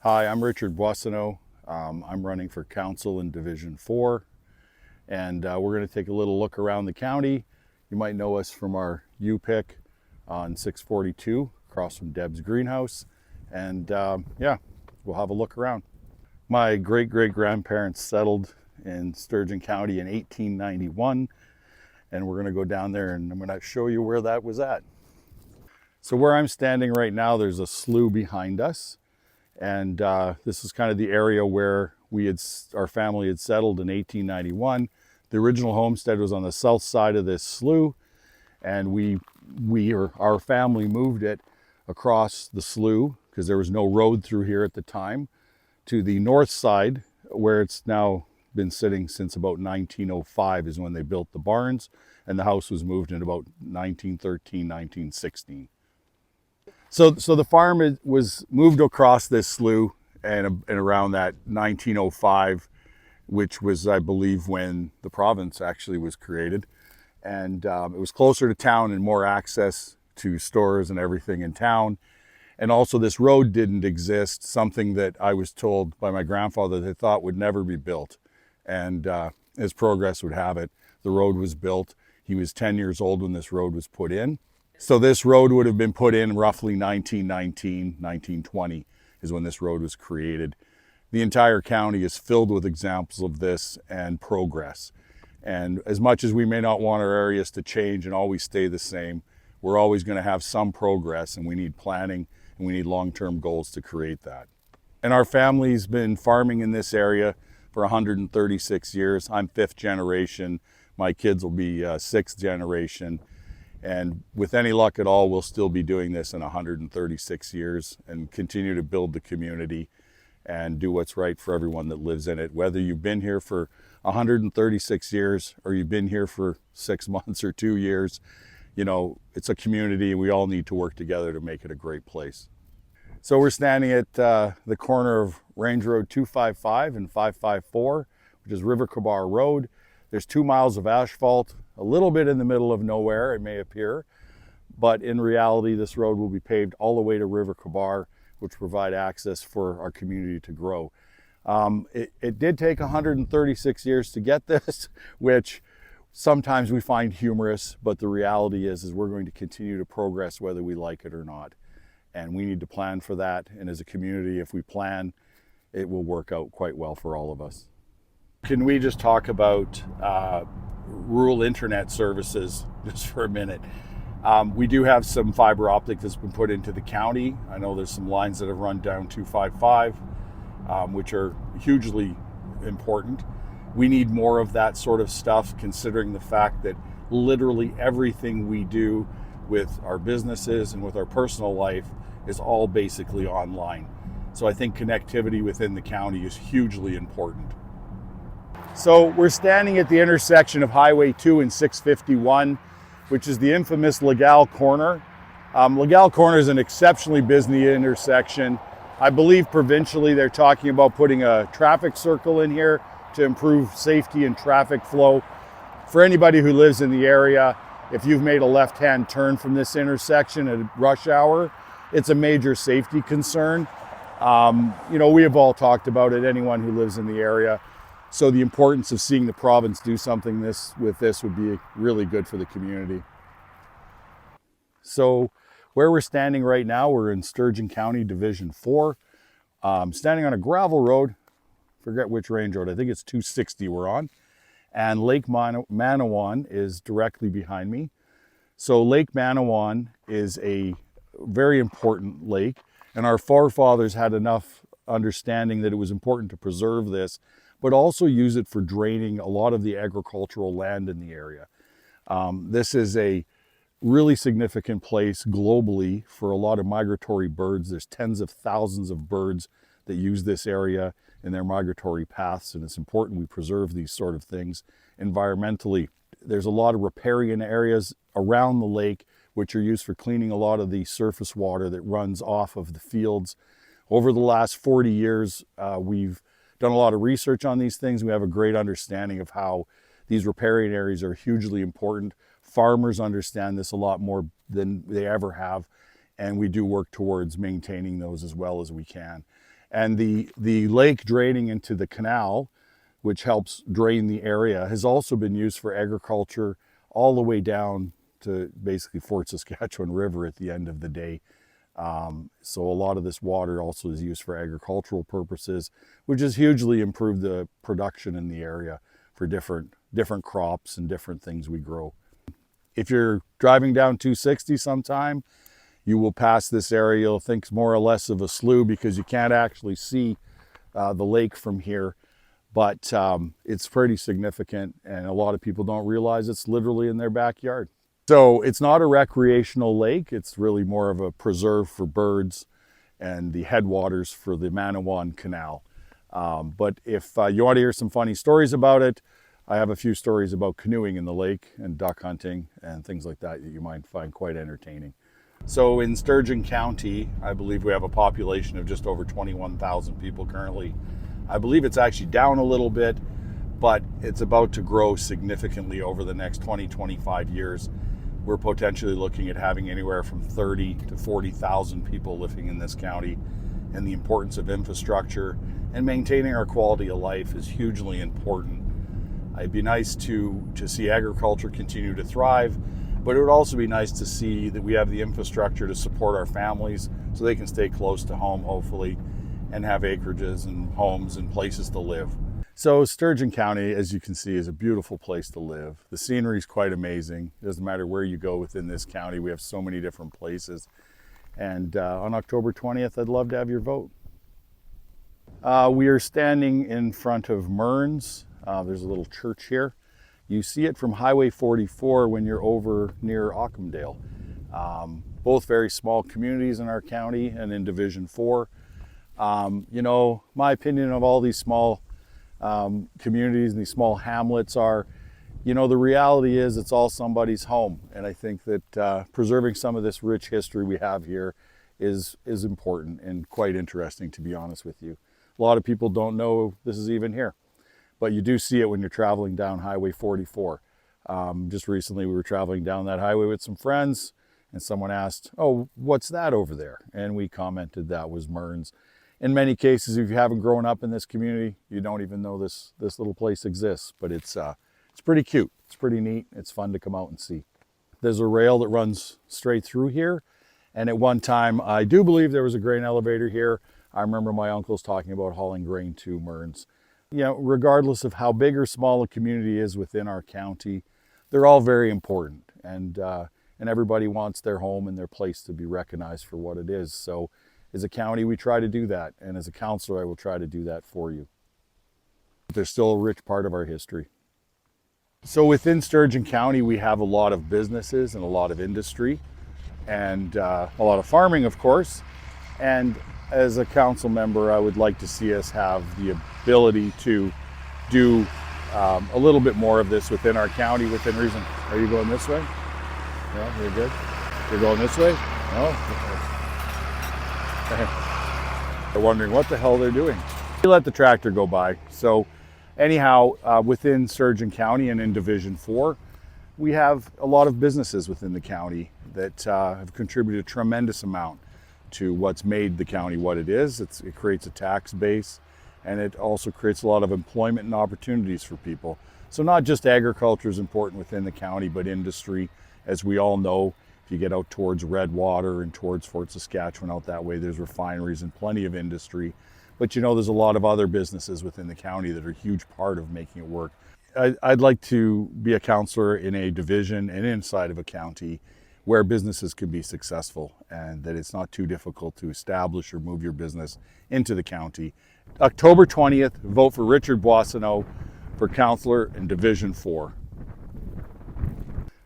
Hi, I'm Richard Boissonneault. I'm running for council in Division 4, and we're going to take a little look around the county. You might know us from our U-Pick on 642 across from Deb's greenhouse, and yeah, we'll have a look around. My great-great-grandparents settled in Sturgeon County in 1891, and we're going to go down there and I'm going to show you where that was at. So where I'm standing right now, there's a slough behind us. And this is kind of the area where our family had settled in 1891. The original homestead was on the south side of this slough, and our family moved it across the slough because there was no road through here at the time to the north side, where it's now been sitting since about 1905 is when they built the barns, and the house was moved in about 1913, 1916. So the farm was moved across this slough and around that 1905, which was, I believe, when the province actually was created. And it was closer to town and more access to stores and everything in town. And also this road didn't exist, something that I was told by my grandfather they thought would never be built. And as progress would have it, the road was built. He was 10 years old when this road was put in. So this road would have been put in roughly 1919, 1920 is when this road was created. The entire county is filled with examples of this and progress. And as much as we may not want our areas to change and always stay the same, we're always going to have some progress, and we need planning and we need long-term goals to create that. And our family's been farming in this area for 136 years. I'm 5th generation. My kids will be 6th generation. And with any luck at all, we'll still be doing this in 136 years and continue to build the community and do what's right for everyone that lives in it. Whether you've been here for 136 years or you've been here for 6 months or 2 years, you know, it's a community, and we all need to work together to make it a great place. So we're standing at the corner of Range Road 255 and 554, which is River Kabar Road. There's 2 miles of asphalt, a little bit in the middle of nowhere, it may appear, but in reality, this road will be paved all the way to River Kabar, which provide access for our community to grow. It did take 136 years to get this, which sometimes we find humorous, but the reality is we're going to continue to progress whether we like it or not. And we need to plan for that. And as a community, if we plan, it will work out quite well for all of us. Can we just talk about rural internet services just for a minute? We do have some fiber optic that's been put into the county. I know there's some lines that have run down 255, which are hugely important. We need more of that sort of stuff, considering the fact that literally everything we do with our businesses and with our personal life is all basically online. So I think connectivity within the county is hugely important. So we're standing at the intersection of Highway 2 and 651, which is the infamous Legal Corner. Legal Corner is an exceptionally busy intersection. I believe provincially they're talking about putting a traffic circle in here to improve safety and traffic flow. For anybody who lives in the area, if you've made a left-hand turn from this intersection at rush hour, it's a major safety concern. You know, we have all talked about it, anyone who lives in the area. So the importance of seeing the province do something with this would be really good for the community. So where we're standing right now, we're in Sturgeon County, Division 4. Standing on a gravel road, forget which range road, I think it's 260 we're on. And Lake Manawan is directly behind me. So Lake Manawan is a very important lake, and our forefathers had enough understanding that it was important to preserve this, but also use it for draining a lot of the agricultural land in the area. This is a really significant place globally for a lot of migratory birds. There's tens of thousands of birds that use this area in their migratory paths, and it's important we preserve these sort of things environmentally. There's a lot of riparian areas around the lake which are used for cleaning a lot of the surface water that runs off of the fields. Over the last 40 years, we've done a lot of research on these things. We have a great understanding of how these riparian areas are hugely important. Farmers understand this a lot more than they ever have, and we do work towards maintaining those as well as we can. And the lake draining into the canal, which helps drain the area, has also been used for agriculture all the way down to basically Fort Saskatchewan River at the end of the day. So a lot of this water also is used for agricultural purposes, which has hugely improved the production in the area for different crops and different things we grow. If you're driving down 260 sometime, you will pass this area. You'll think it's more or less of a slough because you can't actually see the lake from here, but it's pretty significant, and a lot of people don't realize it's literally in their backyard. So it's not a recreational lake. It's really more of a preserve for birds and the headwaters for the Manawan Canal. But if you want to hear some funny stories about it, I have a few stories about canoeing in the lake and duck hunting and things like that you might find quite entertaining. So in Sturgeon County, I believe we have a population of just over 21,000 people currently. I believe it's actually down a little bit, but it's about to grow significantly over the next 20-25 years. We're potentially looking at having anywhere from 30 to 40,000 people living in this county, and the importance of infrastructure and maintaining our quality of life is hugely important. It'd be nice to see agriculture continue to thrive, but it would also be nice to see that we have the infrastructure to support our families so they can stay close to home, hopefully, and have acreages and homes and places to live. So Sturgeon County, as you can see, is a beautiful place to live. The scenery is quite amazing. It doesn't matter where you go within this county. We have so many different places. And on October 20th, I'd love to have your vote. We are standing in front of Mearns. There's a little church here. You see it from Highway 44 when you're over near Ockhamdale. Both very small communities in our county and in Division 4. You know, my opinion of all these small communities and these small hamlets are, you know, the reality is it's all somebody's home. And I think that preserving some of this rich history we have here is important and quite interesting, to be honest with you. A lot of people don't know this is even here, but you do see it when you're traveling down Highway 44. Just recently we were traveling down that highway with some friends, and someone asked, "Oh, what's that over there?" And we commented that was Mearns. In many cases, if you haven't grown up in this community, you don't even know this little place exists, but it's pretty cute. It's pretty neat. It's fun to come out and see. There's a rail that runs straight through here, and at one time, I do believe there was a grain elevator here. I remember my uncles talking about hauling grain to Mearns. You know, regardless of how big or small a community is within our county, they're all very important, and everybody wants their home and their place to be recognized for what it is. So as a county, we try to do that, and as a counselor, I will try to do that for you. They're still a rich part of our history. So within Sturgeon County, we have a lot of businesses and a lot of industry, and a lot of farming, of course. And as a council member, I would like to see us have the ability to do a little bit more of this within our county within reason. Are you going this way? No, you're good? You're going this way? No? They're wondering what the hell they're doing. We let the tractor go by. So anyhow, within Sturgeon County and in Division 4, we have a lot of businesses within the county that have contributed a tremendous amount to what's made the county what it is. It creates a tax base, and it also creates a lot of employment and opportunities for people. So not just agriculture is important within the county, but industry. As we all know, if you get out towards Redwater and towards Fort Saskatchewan out that way, there's refineries and plenty of industry. But you know, there's a lot of other businesses within the county that are a huge part of making it work. I'd like to be a counselor in a division and inside of a county where businesses can be successful, and that it's not too difficult to establish or move your business into the county. October 20th, vote for Richard Boissonneault for councillor in Division 4.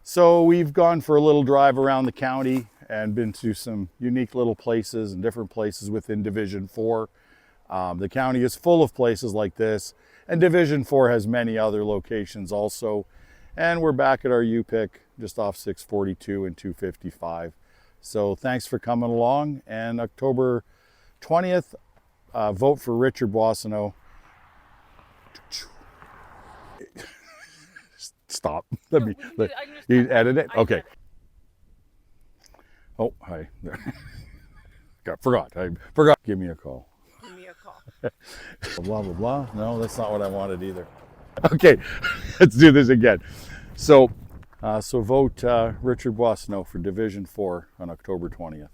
So we've gone for a little drive around the county and been to some unique little places and different places within Division 4. The county is full of places like this, and Division 4 has many other locations also. And we're back at our U-pick just off 642 and 255. So thanks for coming along, and October 20th, vote for Richard Boissonneault. Stop. You edit it? Okay. Oh, hi. I forgot. Give me a call. call. Blah, blah, blah. No, that's not what I wanted either. Okay, let's do this again. So vote Richard Boissonneault for Division 4 on October 20th.